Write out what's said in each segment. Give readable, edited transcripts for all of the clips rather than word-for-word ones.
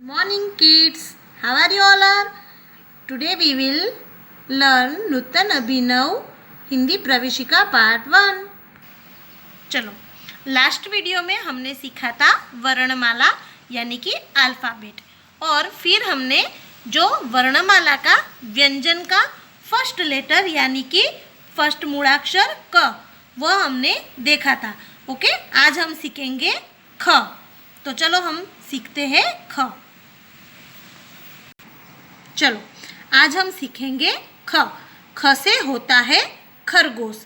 Morning kids, how are you all are? Today we will learn नूतन अभिनव हिंदी प्रवेशिका part 1। चलो, last video में हमने सीखा था वर्णमाला यानी कि अल्फ़ाबेट, और फिर हमने जो वर्णमाला का व्यंजन का फर्स्ट लेटर यानी कि फर्स्ट मूलाक्षर क वह हमने देखा था। ओके, आज हम सीखेंगे ख। तो चलो हम सीखते हैं ख। चलो, आज हम सीखेंगे ख। ख से होता है खरगोश।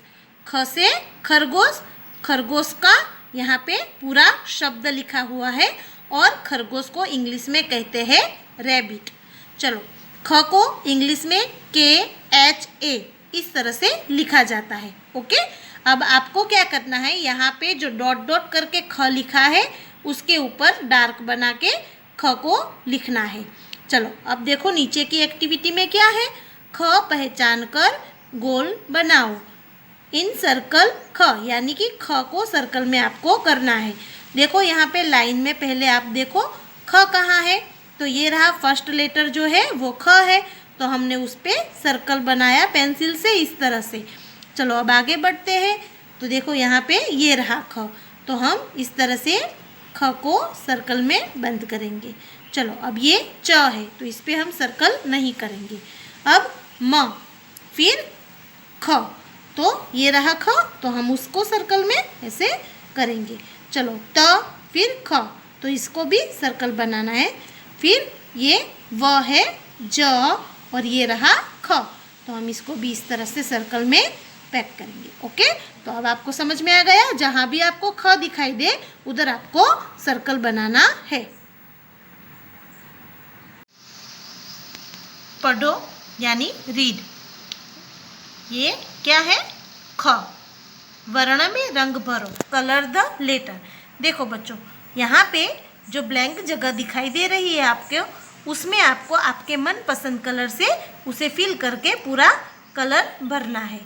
ख से खरगोश, खरगोश का यहाँ पे पूरा शब्द लिखा हुआ है और खरगोश को इंग्लिश में कहते हैं रैबिट। चलो, ख को इंग्लिश में KHA इस तरह से लिखा जाता है। ओके, अब आपको क्या करना है, यहाँ पे जो डॉट डॉट करके ख लिखा है उसके ऊपर डार्क बना के ख को लिखना है। चलो, अब देखो नीचे की एक्टिविटी में क्या है। ख पहचान कर गोल बनाओ इन सर्कल ख, यानी कि ख को सर्कल में आपको करना है। देखो यहाँ पे लाइन में पहले आप देखो ख कहाँ है, तो ये रहा फर्स्ट लेटर जो है वो ख है, तो हमने उस पर सर्कल बनाया पेंसिल से इस तरह से। चलो अब आगे बढ़ते हैं। तो देखो यहाँ पे ये रहा ख, तो हम इस तरह से ख को सर्कल में बंद करेंगे। चलो, अब ये च है तो इस पर हम सर्कल नहीं करेंगे। अब म, फिर ख, तो ये रहा ख, तो हम उसको सर्कल में ऐसे करेंगे। चलो, त, फिर ख, तो इसको भी सर्कल बनाना है। फिर ये व है, ज, और ये रहा ख, तो हम इसको भी इस तरह से सर्कल में पैक करेंगे। ओके, तो अब आपको समझ में आ गया, जहाँ भी आपको ख दिखाई दे उधर आपको सर्कल बनाना है। पढ़ो यानी रीड, ये क्या है ख। वर्ण में रंग भरो, कलर द लेटर। देखो बच्चों, यहाँ पे जो ब्लैंक जगह दिखाई दे रही है आपके, उसमें आपको आपके मनपसंद कलर से उसे फिल करके पूरा कलर भरना है।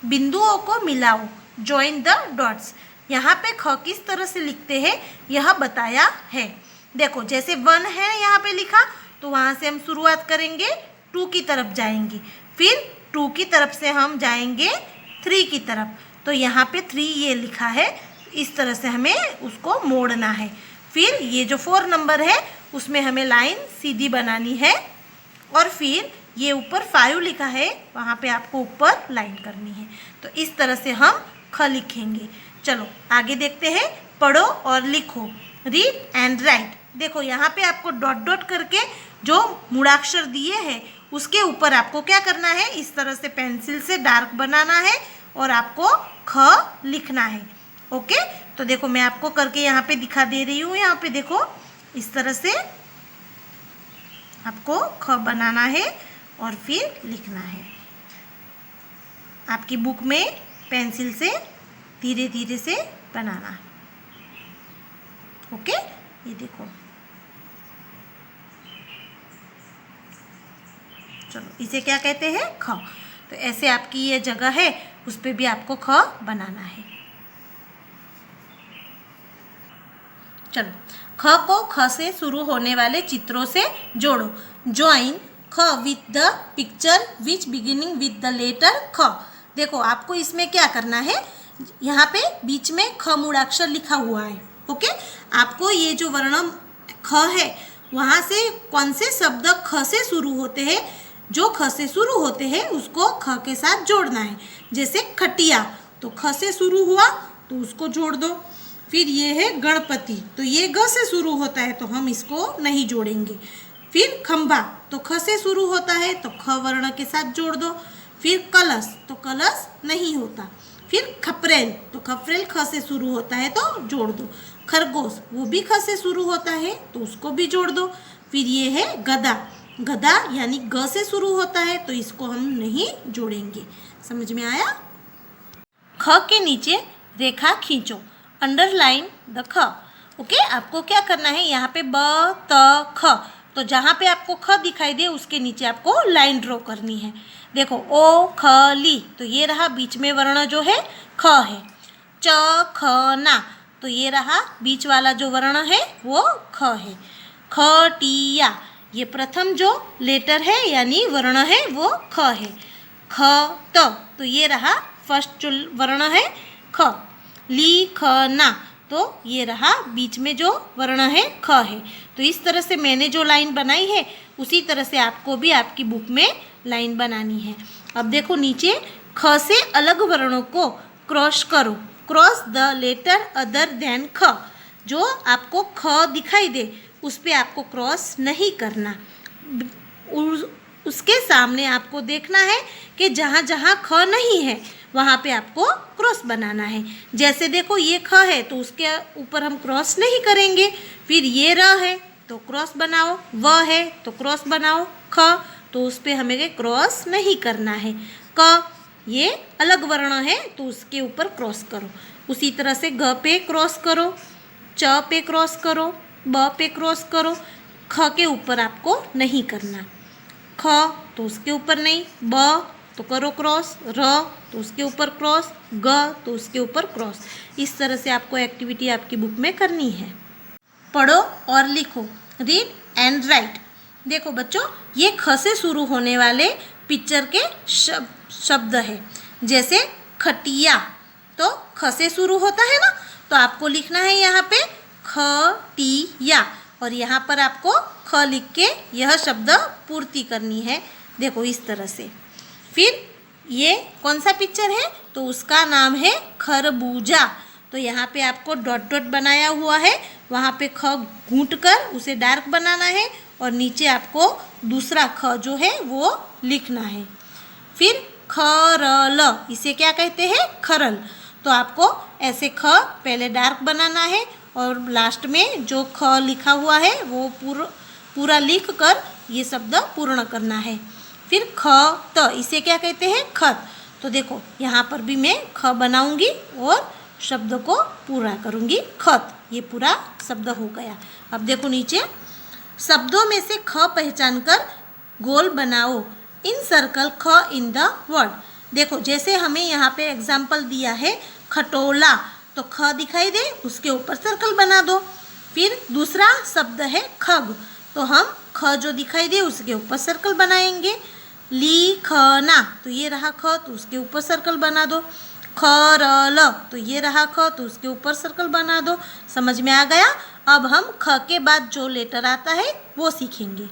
बिंदुओं को मिलाओ, जॉइन द डॉट्स। यहाँ पे ख किस तरह से लिखते हैं यह बताया है। देखो, जैसे 1 है यहाँ पे लिखा, तो वहाँ से हम शुरुआत करेंगे, 2 की तरफ जाएंगे, फिर 2 की तरफ से हम जाएंगे 3 की तरफ, तो यहाँ पे 3 ये लिखा है, इस तरह से हमें उसको मोड़ना है। फिर ये जो 4 नंबर है उसमें हमें लाइन सीधी बनानी है, और फिर ये ऊपर 5 लिखा है वहाँ पे आपको ऊपर लाइन करनी है। तो इस तरह से हम ख लिखेंगे। चलो आगे देखते हैं। पढ़ो और लिखो, रीड एंड राइट। देखो यहाँ पे आपको डॉट डॉट करके जो मूलाक्षर दिए हैं उसके ऊपर आपको क्या करना है, इस तरह से पेंसिल से डार्क बनाना है और आपको ख लिखना है। ओके, तो देखो मैं आपको करके यहाँ पे दिखा दे रही हूँ। यहाँ पे देखो, इस तरह से आपको ख बनाना है और फिर लिखना है। आपकी बुक में पेंसिल से धीरे धीरे से बनाना। ओके, ये देखो। चलो, इसे क्या कहते हैं, ख। तो ऐसे आपकी ये जगह है उस पर भी आपको ख बनाना है। चलो, ख को ख से शुरू होने वाले चित्रों से जोड़ो। ज्वाइन ख with the picture which beginning with the letter ख। देखो आपको इसमें क्या करना है, यहाँ पे बीच में ख मूलाक्षर लिखा हुआ है। ओके, आपको ये जो वर्ण ख है वहाँ से कौन से शब्द ख से शुरू होते हैं, जो ख से शुरू होते हैं उसको ख के साथ जोड़ना है। जैसे खटिया, तो ख से शुरू हुआ तो उसको जोड़ दो। फिर ये है गणपति, तो ये ग से शुरू होता है तो हम इसको नहीं जोड़ेंगे। फिर खंभा, तो ख से शुरू होता है तो ख वर्ण के साथ जोड़ दो। फिर कलश, तो कलश नहीं होता। फिर खपरेल, तो खपरेल ख से शुरू होता है तो जोड़ दो। खरगोश, वो भी ख से शुरू होता है तो उसको भी जोड़ दो। फिर ये है गधा, गधा यानी ग से शुरू होता है तो इसको हम नहीं जोड़ेंगे। समझ में आया। ख के नीचे रेखा खींचो, अंडरलाइन द ख। ओके, आपको क्या करना है, यहाँ पे ब त ख, तो जहाँ पे आपको ख दिखाई दे उसके नीचे आपको लाइन ड्रॉ करनी है। देखो, ओ ख ली, तो ये रहा बीच में वर्ण जो है ख है। च ख ना, तो ये रहा बीच वाला जो वर्ण है वो ख है। खटिया। ये प्रथम जो लेटर है यानी वर्ण है वो ख है। ख तो ये रहा फर्स्ट जो वर्ण है ख। लिखना तो ये रहा बीच में जो वर्ण है ख है। तो इस तरह से मैंने जो लाइन बनाई है उसी तरह से आपको भी आपकी बुक में लाइन बनानी है। अब देखो नीचे ख से अलग वर्णों को क्रॉस करो। Cross the letter other than ख। जो आपको ख दिखाई दे उस पर आपको क्रॉस नहीं करना। उसके सामने आपको देखना है कि जहाँ जहाँ ख नहीं है वहाँ पे आपको क्रॉस बनाना है। जैसे देखो ये ख है तो उसके ऊपर हम क्रॉस नहीं करेंगे। फिर ये र है तो क्रॉस बनाओ, व है तो क्रॉस बनाओ, ख तो उस पर हमें क्रॉस नहीं करना है। क ये अलग वर्ण है तो उसके ऊपर क्रॉस करो। उसी तरह से घ पे क्रॉस करो, च पे क्रॉस करो, ब पे क्रॉस करो। ख के ऊपर आपको नहीं करना। ख तो उसके ऊपर नहीं, ब तो करो क्रॉस, र तो उसके ऊपर क्रॉस, ग तो उसके ऊपर क्रॉस। इस तरह से आपको एक्टिविटी आपकी बुक में करनी है। पढ़ो और लिखो। Read and right. देखो बच्चों ये ख से शुरू होने वाले पिक्चर के शब्द है। जैसे खटिया तो ख से शुरू होता है ना, तो आपको लिखना है यहाँ पे खटिया और यहाँ पर आपको ख लिख के यह शब्द पूर्ति करनी है। देखो इस तरह से। फिर ये कौन सा पिक्चर है तो उसका नाम है खरबूजा। तो यहाँ पे आपको डॉट डॉट बनाया हुआ है, वहाँ पे ख घूंट कर उसे डार्क बनाना है और नीचे आपको दूसरा ख जो है वो लिखना है। फिर खरल, इसे क्या कहते हैं खरल। तो आपको ऐसे ख पहले डार्क बनाना है और लास्ट में जो ख लिखा हुआ है वो पूरा लिख कर ये शब्द पूर्ण करना है। फिर ख त, इसे क्या कहते हैं खत। तो देखो यहाँ पर भी मैं ख बनाऊंगी और शब्द को पूरा करूंगी खत। ये पूरा शब्द हो गया। अब देखो नीचे शब्दों में से ख पहचान कर गोल बनाओ। इन सर्कल ख इन द वर्ड। देखो जैसे हमें यहाँ पे एग्जाम्पल दिया है खटोला, तो ख दिखाई दे उसके ऊपर सर्कल बना दो। फिर दूसरा शब्द है खग, तो हम ख जो दिखाई दे उसके ऊपर सर्कल बनाएंगे। लिखना तो ये रहा ख तो उसके ऊपर सर्कल बना दो। खरल तो ये रहा ख तो उसके ऊपर सर्कल बना दो। समझ में आ गया। अब हम ख के बाद जो लेटर आता है वो सीखेंगे।